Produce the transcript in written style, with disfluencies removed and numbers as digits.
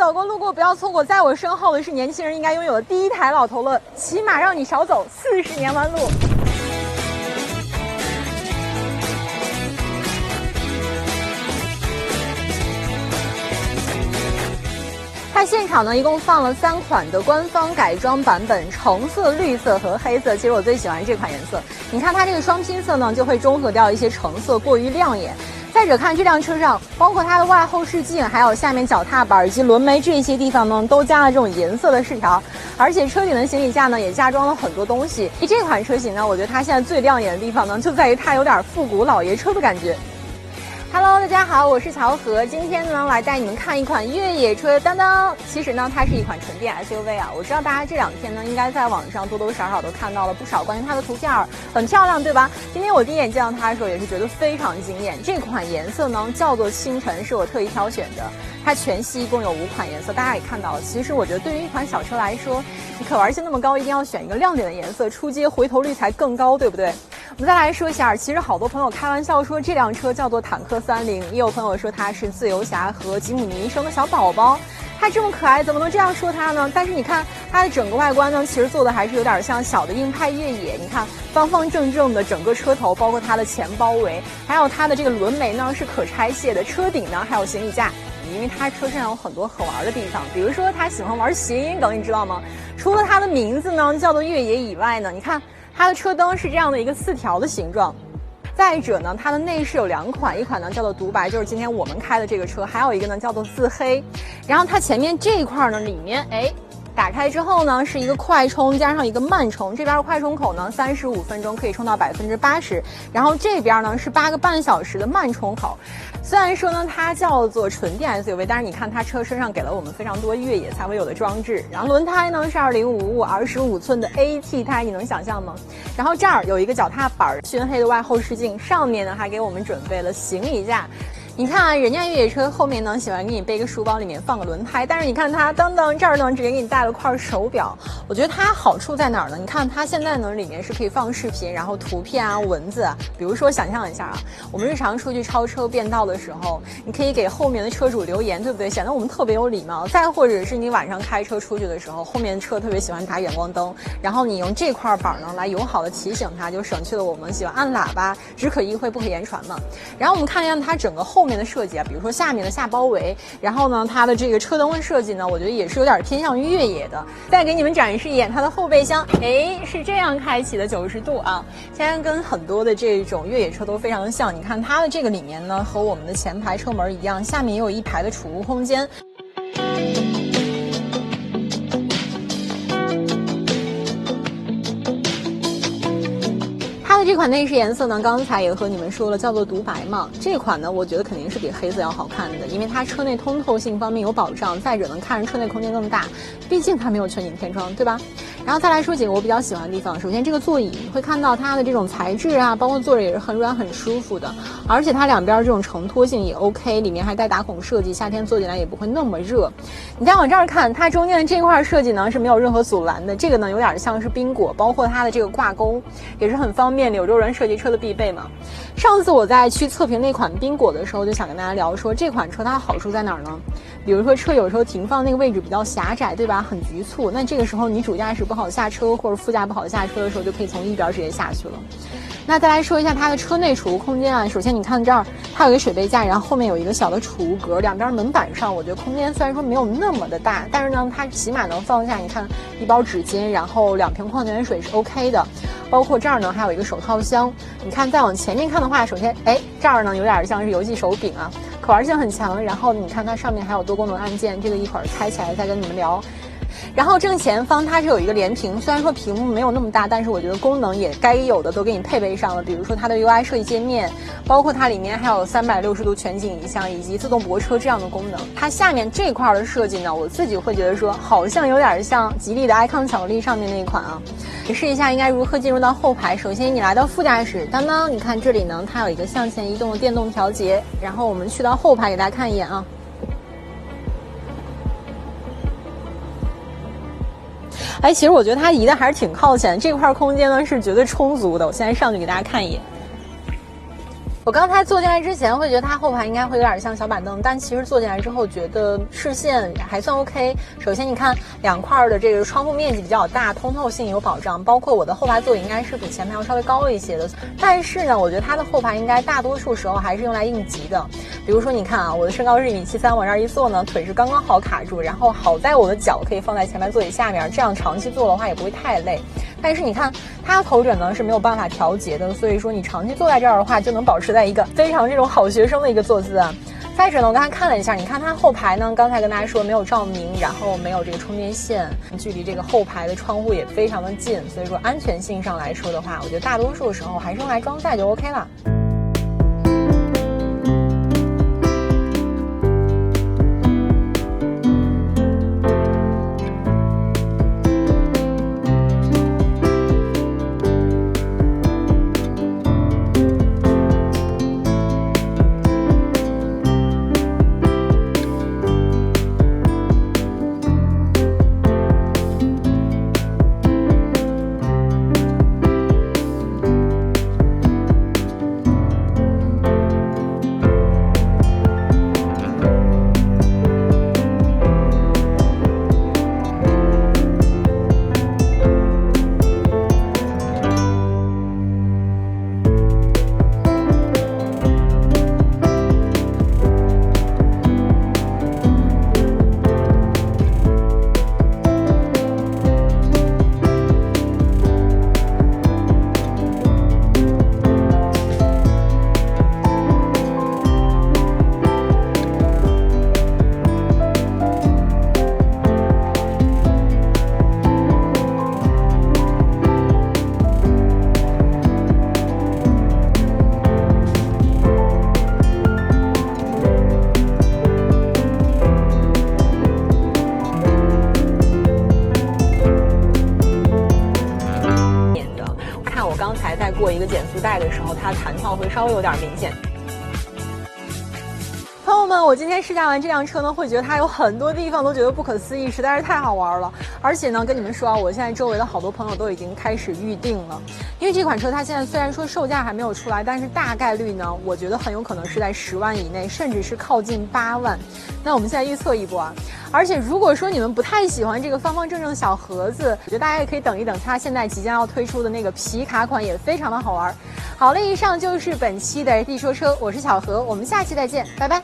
走过路过不要错过，在我身后的是年轻人应该拥有的第一台老头乐，起码让你少走40年弯路。它现场呢一共放了3款的官方改装版本，橙色、绿色和黑色。其实我最喜欢这款颜色，你看它这个双拼色呢，就会中和掉一些橙色过于亮眼。再者看这辆车上，包括它的外后视镜，还有下面脚踏板以及轮眉这些地方呢，都加了这种颜色的饰条，而且车顶的行李架呢也加装了很多东西。这款车型呢，我觉得它现在最亮眼的地方呢，就在于它有点复古老爷车的感觉。Hello， 大家好，我是乔和，今天呢来带你们看一款越野车，当当。其实呢，它是一款纯电 SUV 啊。我知道大家这2天呢，应该在网上多多少少都看到了不少关于它的图片，很漂亮，对吧？今天我第一眼见到它的时候，也是觉得非常惊艳。这款颜色呢叫做星辰，是我特意挑选的。它全系一共有5款颜色，大家也看到了。其实我觉得对于一款小车来说，你可玩性那么高，一定要选一个亮点的颜色，出街回头率才更高，对不对？我们再来说一下，其实好多朋友开玩笑说这辆车叫做坦克30，也有朋友说它是自由侠和吉姆尼生的小宝宝。它这么可爱，怎么能这样说它呢？但是你看它的整个外观呢，其实做的还是有点像小的硬派越野。你看方方正正的整个车头，包括它的前包围，还有它的这个轮眉呢是可拆卸的，车顶呢还有行李架。因为它车上有很多好玩的地方，比如说它喜欢玩谐音梗，你知道吗？除了它的名字呢叫做越野以外呢，你看它的车灯是这样的一个4条的形状。再者呢，它的内饰有2款，一款呢叫做独白，就是今天我们开的这个车，还有一个呢叫做自黑。然后它前面这一块呢，里面打开之后呢，是一个快充加上一个慢充，这边的快充口呢35分钟可以充到80%，然后这边呢是8个半小时的慢充口。虽然说呢它叫做纯电 SUV， 但是你看它车身上给了我们非常多越野才会有的装置。然后轮胎呢是205525寸的 AT 胎，你能想象吗？然后这儿有一个脚踏板，熏黑的外后视镜，上面呢还给我们准备了行李架。你看啊，人家越野车后面呢喜欢给你背个书包，里面放个轮胎，但是你看它当当这儿呢只给你带了块手表。我觉得它好处在哪儿呢？你看它现在呢里面是可以放视频，然后图片啊、文字啊。比如说想象一下啊，我们日常出去超车变道的时候，你可以给后面的车主留言，对不对？显得我们特别有礼貌。再或者是你晚上开车出去的时候，后面车特别喜欢打远光灯，然后你用这块板呢来友好的提醒它，就省去了我们喜欢按喇叭只可意会不可言传嘛。然后我们看一下它整个后面的设计啊，比如说下面的下包围，然后呢它的这个车灯的设计呢，我觉得也是有点偏向于越野的。再给你们展示一眼它的后备箱，是这样开启的90度啊，现在跟很多的这种越野车都非常的像。你看它的这个里面呢和我们的前排车门一样，下面也有1排的储物空间。它的这款内饰颜色呢，刚才也和你们说了，叫做独白嘛。这款呢，我觉得肯定是比黑色要好看的，因为它车内通透性方面有保障，再者能看着车内空间更大，毕竟它没有全景天窗，对吧？然后再来说几个我比较喜欢的地方。首先这个座椅，你会看到它的这种材质啊，包括坐着也是很软很舒服的，而且它两边这种承托性也 OK， 里面还带打孔设计，夏天坐进来也不会那么热。你再往这儿看，它中间的这块设计呢是没有任何阻拦的，这个呢有点像是宾果，包括它的这个挂钩也是很方便，柳州人设计车的必备嘛。上次我在去测评那款宾果的时候，就想跟大家聊说这款车它的好处在哪儿呢？比如说车有时候停放那个位置比较狭窄，对吧？很局促，那这个时候你主驾驶不好下车，或者副驾不好下车的时候，就可以从一边直接下去了。那再来说一下它的车内储物空间啊，首先你看这儿它有一个水杯架，然后后面有一个小的储物格，两边门板上我觉得空间虽然说没有那么的大，但是呢它起码能放下你看1包纸巾，然后2瓶矿泉水是 OK 的。包括这儿呢还有一个手套箱，你看再往前面看的话，首先这儿呢有点像是游戏手柄啊，可玩性很强。然后你看它上面还有多功能按键，这个一会儿开起来再跟你们聊。然后正前方它是有一个连屏，虽然说屏幕没有那么大，但是我觉得功能也该有的都给你配备上了，比如说它的 UI 设计界面，包括它里面还有360度全景影像以及自动泊车这样的功能。它下面这块的设计呢，我自己会觉得说好像有点像吉利的 icon 巧克力上面那一款啊。你试一下应该如何进入到后排。首先你来到副驾驶，当当，你看这里呢它有一个向前移动的电动调节，然后我们去到后排给大家看一眼啊。其实我觉得它移的还是挺靠前，这块空间呢是绝对充足的。我现在上去给大家看一眼。我刚才坐进来之前会觉得它后排应该会有点像小板凳，但其实坐进来之后觉得视线还算 OK。首先你看两块的这个窗户面积比较大，通透性有保障，包括我的后排座椅应该是比前排要稍微高一些的。但是呢，我觉得它的后排应该大多数时候还是用来应急的。比如说你看啊，我的身高是1.73米，往这儿一坐呢，腿是刚刚好卡住，然后好在我的脚可以放在前排座椅下面，这样长期坐的话也不会太累。但是你看它头枕呢是没有办法调节的，所以说你长期坐在这儿的话，就能保持在一个非常这种好学生的一个坐姿啊。再者呢，我刚才看了一下，你看它后排呢，刚才跟大家说没有照明，然后没有这个充电线，距离这个后排的窗户也非常的近，所以说安全性上来说的话，我觉得大多数时候还是用来装载就 OK 了。过一个减速带的时候，它弹跳会稍微有点明显。朋友们，我今天试驾完这辆车呢，会觉得它有很多地方都觉得不可思议，实在是太好玩了。而且呢，跟你们说啊，我现在周围的好多朋友都已经开始预定了，因为这款车它现在虽然说售价还没有出来，但是大概率呢，我觉得很有可能是在10万以内，甚至是靠近8万。那我们现在预测一波啊。而且如果说你们不太喜欢这个方方正正的小盒子，我觉得大家也可以等一等，它现在即将要推出的那个皮卡款也非常的好玩。好了，以上就是本期的地说车，我是小何，我们下期再见，拜拜。